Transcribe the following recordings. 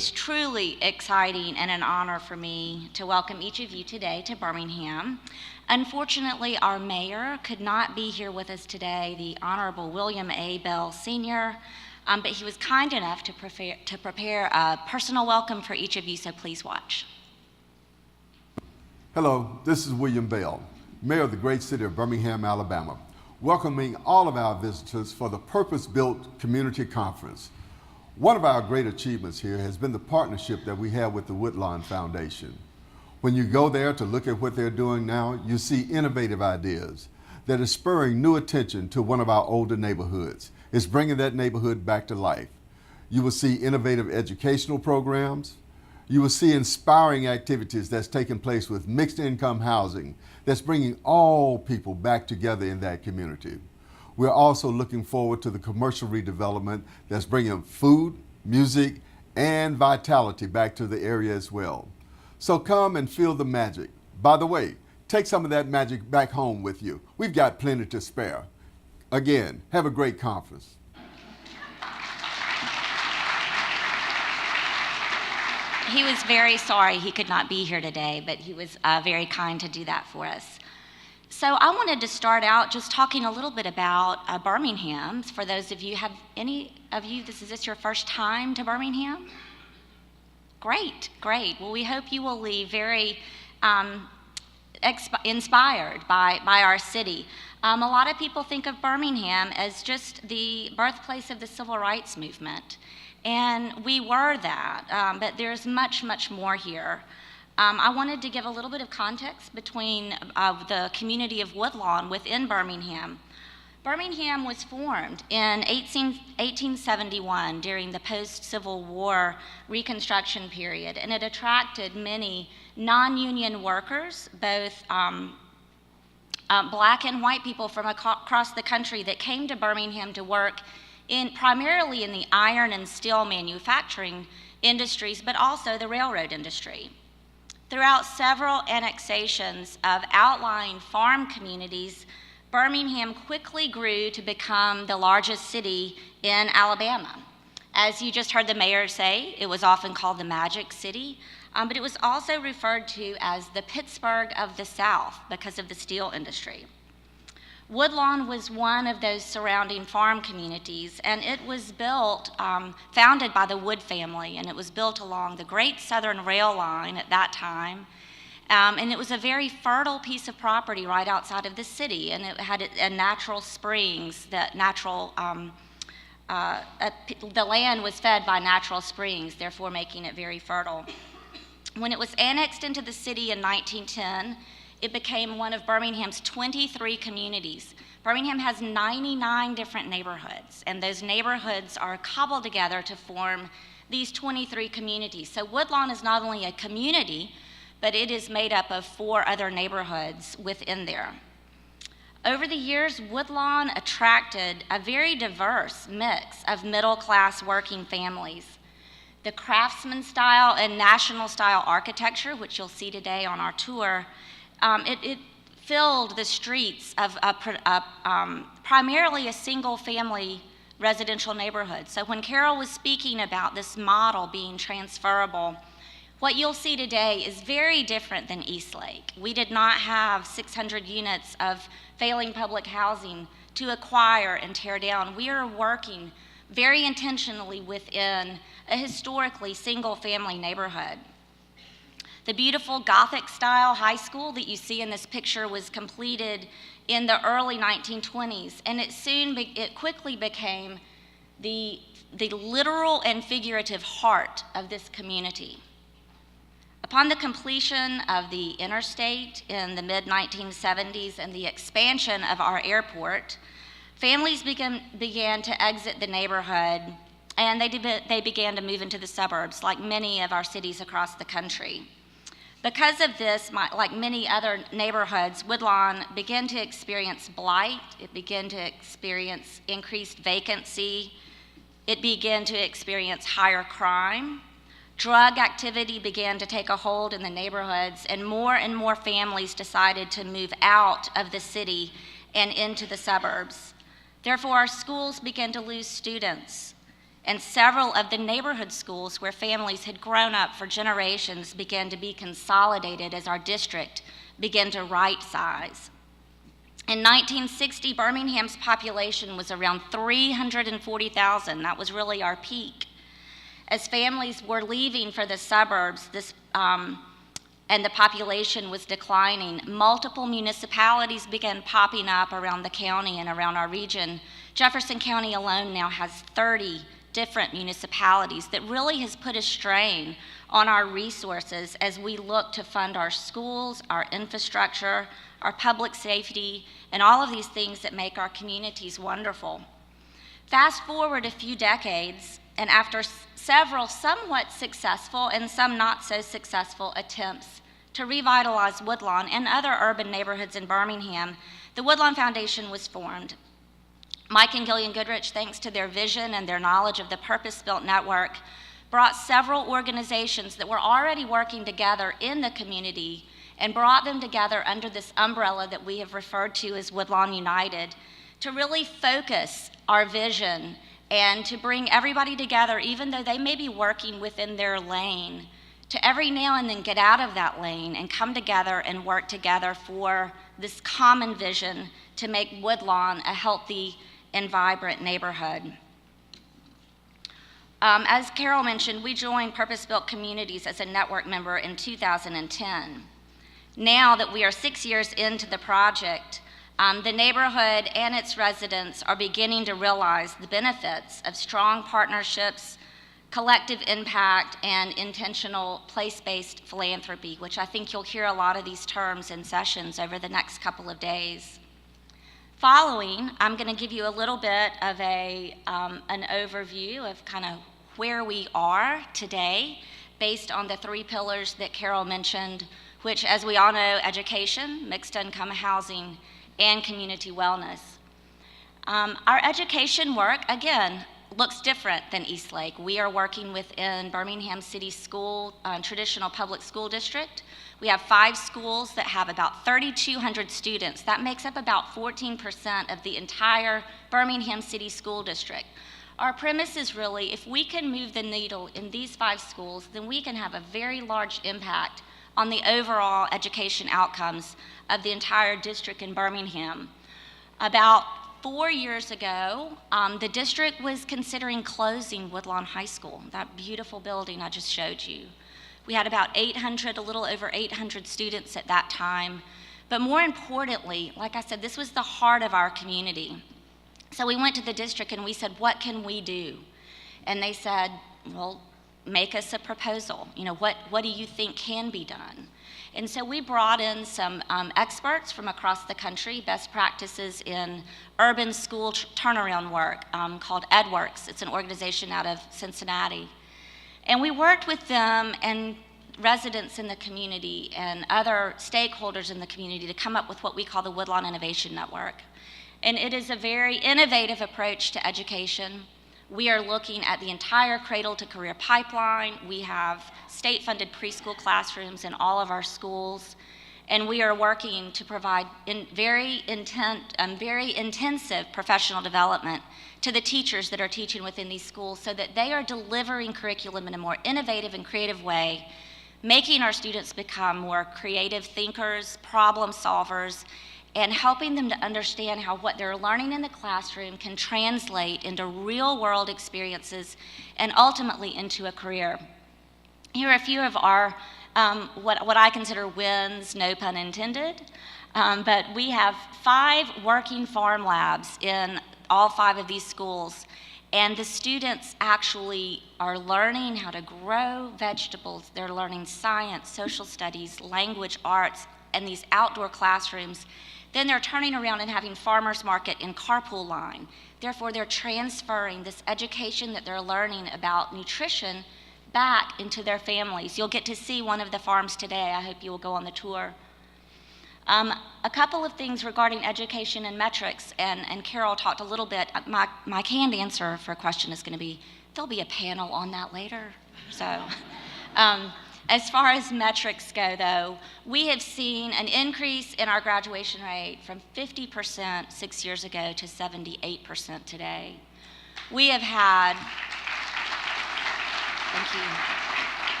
is truly exciting and an honor for me to welcome each of you today to Birmingham. Unfortunately, our mayor could not be here with us today, the Honorable William A. Bell Sr., but he was kind enough to prepare a personal welcome for each of you, so please watch. Hello, this is William Bell, Mayor of the great city of Birmingham, Alabama, welcoming all of our visitors for the Purpose-Built Community Conference. One of our great achievements here has been the partnership that we have with the Woodland Foundation. When you go there to look at what they're doing now, you see innovative ideas that is spurring new attention to one of our older neighborhoods. It's bringing that neighborhood back to life. You will see innovative educational programs. You will see inspiring activities that's taking place with mixed income housing that's bringing all people back together in that community. We're also looking forward to the commercial redevelopment that's bringing food, music, and vitality back to the area as well. So come and feel the magic. By the way, take some of that magic back home with you. We've got plenty to spare. Again, have a great conference. He was very sorry he could not be here today, but he was very kind to do that for us. So I wanted to start out just talking a little bit about Birmingham. For those of you, have any of you, is this your first time to Birmingham? Great, great. Well, we hope you will leave very inspired by our city. A lot of people think of Birmingham as just the birthplace of the civil rights movement. And we were that, but there's much, much more here. I wanted to give a little bit of context between the community of Woodlawn within Birmingham. Birmingham was formed in 1871 during the post-Civil War Reconstruction period, and it attracted many non-union workers, both black and white people from across the country that came to Birmingham to work primarily in the iron and steel manufacturing industries, but also the railroad industry. Throughout several annexations of outlying farm communities, Birmingham quickly grew to become the largest city in Alabama. As you just heard the mayor say, it was often called the Magic City, but it was also referred to as the Pittsburgh of the South because of the steel industry. Woodlawn was one of those surrounding farm communities, and it was built, founded by the Wood family, and it was built along the Great Southern Rail Line at that time. And it was a very fertile piece of property right outside of the city, and it had natural springs, the land was fed by natural springs, therefore making it very fertile. When it was annexed into the city in 1910, it became one of Birmingham's 23 communities. Birmingham has 99 different neighborhoods, and those neighborhoods are cobbled together to form these 23 communities. So Woodlawn is not only a community, but it is made up of 4 other neighborhoods within there. Over the years, Woodlawn attracted a very diverse mix of middle-class working families. The craftsman style and national style architecture, which you'll see today on our tour, it filled the streets of primarily a single-family residential neighborhood. So when Carol was speaking about this model being transferable, what you'll see today is very different than Eastlake. We did not have 600 units of failing public housing to acquire and tear down. We are working very intentionally within a historically single-family neighborhood. The beautiful Gothic-style high school that you see in this picture was completed in the early 1920s, and it quickly became the literal and figurative heart of this community. Upon the completion of the interstate in the mid-1970s and the expansion of our airport, families began to exit the neighborhood, and they began to move into the suburbs, like many of our cities across the country. Because of this, like many other neighborhoods, Woodlawn began to experience blight. It began to experience increased vacancy. It began to experience higher crime. Drug activity began to take a hold in the neighborhoods, and more families decided to move out of the city and into the suburbs. Therefore, our schools began to lose students. And several of the neighborhood schools where families had grown up for generations began to be consolidated as our district began to right-size. In 1960, Birmingham's population was around 340,000. That was really our peak. As families were leaving for the suburbs, and the population was declining, multiple municipalities began popping up around the county and around our region. Jefferson County alone now has 30 different municipalities that really has put a strain on our resources as we look to fund our schools, our infrastructure, our public safety, and all of these things that make our communities wonderful. Fast forward a few decades, and after several somewhat successful and some not so successful attempts to revitalize Woodlawn and other urban neighborhoods in Birmingham, the Woodland Foundation was formed. Mike and Gillian Goodrich, thanks to their vision and their knowledge of the purpose-built network, brought several organizations that were already working together in the community and brought them together under this umbrella that we have referred to as Woodlawn United to really focus our vision and to bring everybody together, even though they may be working within their lane, to every now and then get out of that lane and come together and work together for this common vision to make Woodlawn a healthy and vibrant neighborhood. As Carol mentioned, we joined Purpose-Built Communities as a network member in 2010. Now that we are 6 years into the project, the neighborhood and its residents are beginning to realize the benefits of strong partnerships, collective impact, and intentional place-based philanthropy, which I think you'll hear a lot of these terms in sessions over the next couple of days. Following, I'm going to give you a little bit of an overview of kind of where we are today based on the 3 pillars that Carol mentioned, which, as we all know, education, mixed income housing, and community wellness. Our education work, again, looks different than Eastlake. We are working within Birmingham City School, traditional public school district. We have 5 schools that have about 3,200 students. That makes up about 14% of the entire Birmingham City School District. Our premise is really, if we can move the needle in these 5 schools, then we can have a very large impact on the overall education outcomes of the entire district in Birmingham. About 4 years ago, the district was considering closing Woodlawn High School, that beautiful building I just showed you. We had about 800, a little over 800 students at that time. But more importantly, like I said, this was the heart of our community. So we went to the district and we said, what can we do? And they said, well, make us a proposal. You know, what do you think can be done? And so we brought in some experts from across the country, best practices in urban school turnaround work called EdWorks. It's an organization out of Cincinnati. And we worked with them and residents in the community and other stakeholders in the community to come up with what we call the Woodlawn Innovation Network. And it is a very innovative approach to education. We are looking at the entire cradle to career pipeline. We have state-funded preschool classrooms in all of our schools. And we are working to provide very intensive professional development to the teachers that are teaching within these schools so that they are delivering curriculum in a more innovative and creative way, making our students become more creative thinkers, problem solvers, and helping them to understand how what they're learning in the classroom can translate into real-world experiences and ultimately into a career. Here are a few of our what I consider wins, no pun intended, but we have 5 working farm labs in all 5 of these schools, and the students actually are learning how to grow vegetables. They're learning science, social studies, language arts, and these outdoor classrooms. Then they're turning around and having farmers market in carpool line. Therefore, they're transferring this education that they're learning about nutrition back into their families. You'll get to see one of the farms today. I hope you will go on the tour. A couple of things regarding education and metrics, and Carol talked a little bit. My canned answer for a question is going to be, there'll be a panel on that later. So, as far as metrics go, though, we have seen an increase in our graduation rate from 50% 6 years ago to 78% today. We have had Thank you.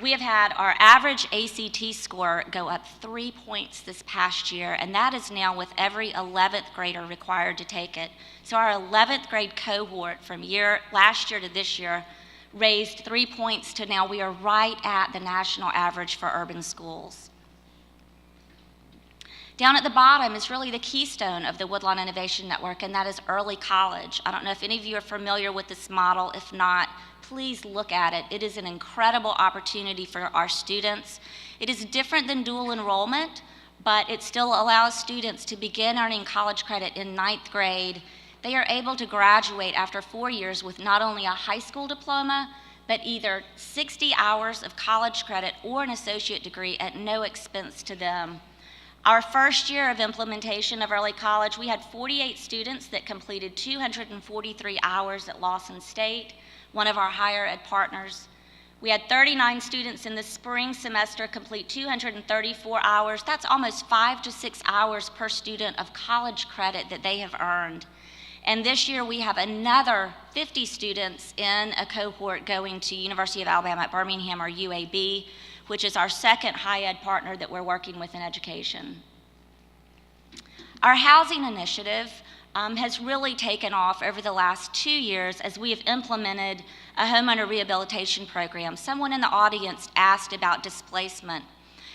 We have had our average ACT score go up 3 points this past year, and that is now with every 11th grader required to take it. So our 11th grade cohort from last year to this year raised 3 points to now we are right at the national average for urban schools. Down at the bottom is really the keystone of the Woodlawn Innovation Network, and that is early college. I don't know if any of you are familiar with this model. If not, please look at it. It is an incredible opportunity for our students. It is different than dual enrollment, but it still allows students to begin earning college credit in 9th grade. They are able to graduate after 4 years with not only a high school diploma, but either 60 hours of college credit or an associate degree at no expense to them. Our first year of implementation of early college, we had 48 students that completed 243 hours at Lawson State, one of our higher ed partners. We had 39 students in the spring semester complete 234 hours. That's almost 5 to 6 hours per student of college credit that they have earned. And this year we have another 50 students in a cohort going to University of Alabama at Birmingham, or UAB, which is our second high ed partner that we're working with in education. Our housing initiative has really taken off over the last 2 years as we have implemented a homeowner rehabilitation program. Someone in the audience asked about displacement,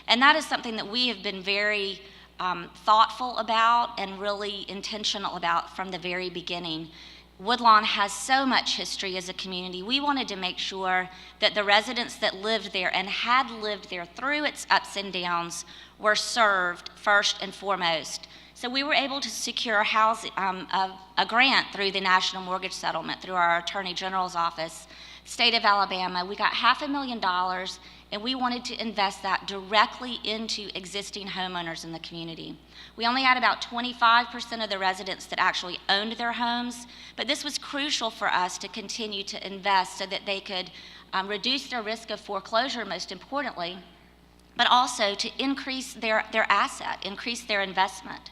and that is something that we have been very thoughtful about and really intentional about from the very beginning. Woodlawn has so much history as a community. We wanted to make sure that the residents that lived there and had lived there through its ups and downs were served first and foremost. So we were able to secure a grant through the National Mortgage Settlement, through our Attorney General's office. State of Alabama, we got $500,000, and we wanted to invest that directly into existing homeowners in the community. We only had about 25% of the residents that actually owned their homes, but this was crucial for us to continue to invest so that they could reduce their risk of foreclosure, most importantly, but also to increase their asset, increase their investment.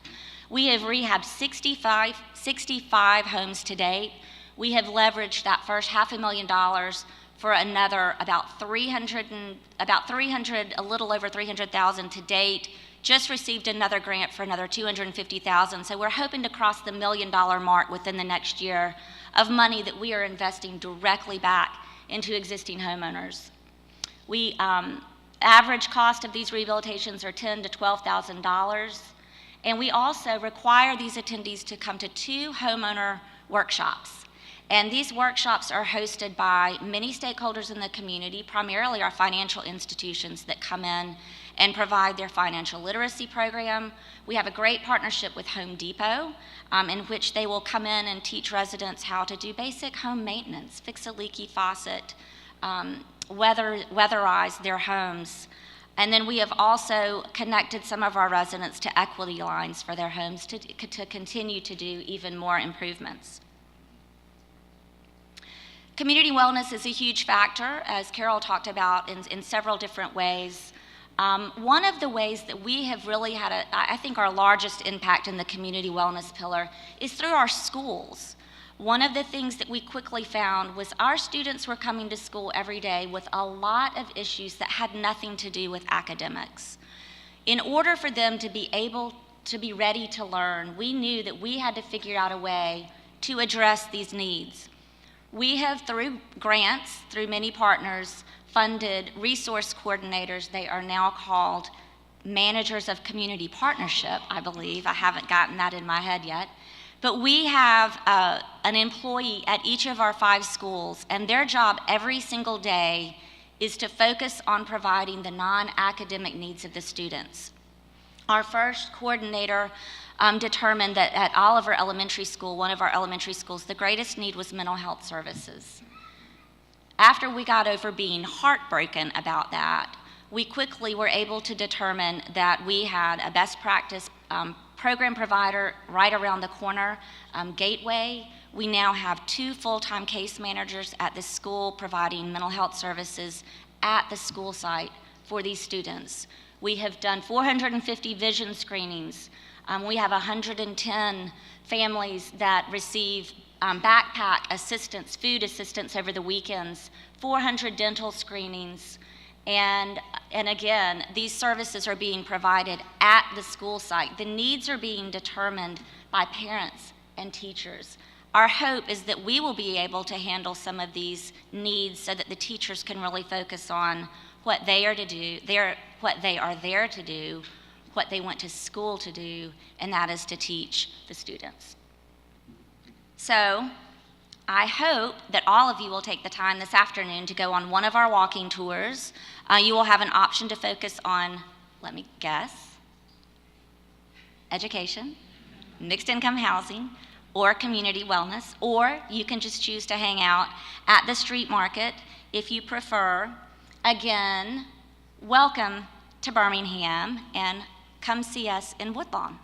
We have rehabbed 65 homes to date. We have leveraged that first $500,000 for another about 300, a little over 300,000 to date. Just received another grant for another 250,000. So we're hoping to cross the $1 million mark within the next year of money that we are investing directly back into existing homeowners. We average cost of these rehabilitations are $10,000 to $12,000, and we also require these attendees to come to 2 homeowner workshops. And these workshops are hosted by many stakeholders in the community, primarily our financial institutions that come in and provide their financial literacy program. We have a great partnership with Home Depot, in which they will come in and teach residents how to do basic home maintenance, fix a leaky faucet, weatherize their homes. And then we have also connected some of our residents to equity lines for their homes to continue to do even more improvements. Community wellness is a huge factor, as Carol talked about, in several different ways. One of the ways that we have really had, I think, our largest impact in the community wellness pillar is through our schools. One of the things that we quickly found was our students were coming to school every day with a lot of issues that had nothing to do with academics. In order for them to be able to be ready to learn, we knew that we had to figure out a way to address these needs. We have, through grants, through many partners, funded resource coordinators. They are now called managers of community partnership, I believe. I haven't gotten that in my head yet. But we have an employee at each of our 5 schools, and their job every single day is to focus on providing the non-academic needs of the students. Our first coordinator determined that at Oliver Elementary School, one of our elementary schools, the greatest need was mental health services. After we got over being heartbroken about that, we quickly were able to determine that we had a best practice program provider right around the corner, Gateway. We now have 2 full-time case managers at the school providing mental health services at the school site for these students. We have done 450 vision screenings. We have 110 families that receive backpack assistance, food assistance over the weekends, 400 dental screenings, and again, these services are being provided at the school site. The needs are being determined by parents and teachers. Our hope is that we will be able to handle some of these needs so that the teachers can really focus on what they are to do, what they are there to do, what they went to school to do, and that is to teach the students. So I hope that all of you will take the time this afternoon to go on one of our walking tours. You will have an option to focus on, let me guess, education, mixed income housing, or community wellness, or you can just choose to hang out at the street market if you prefer. Again, welcome to Birmingham, and come see us in Woodlawn.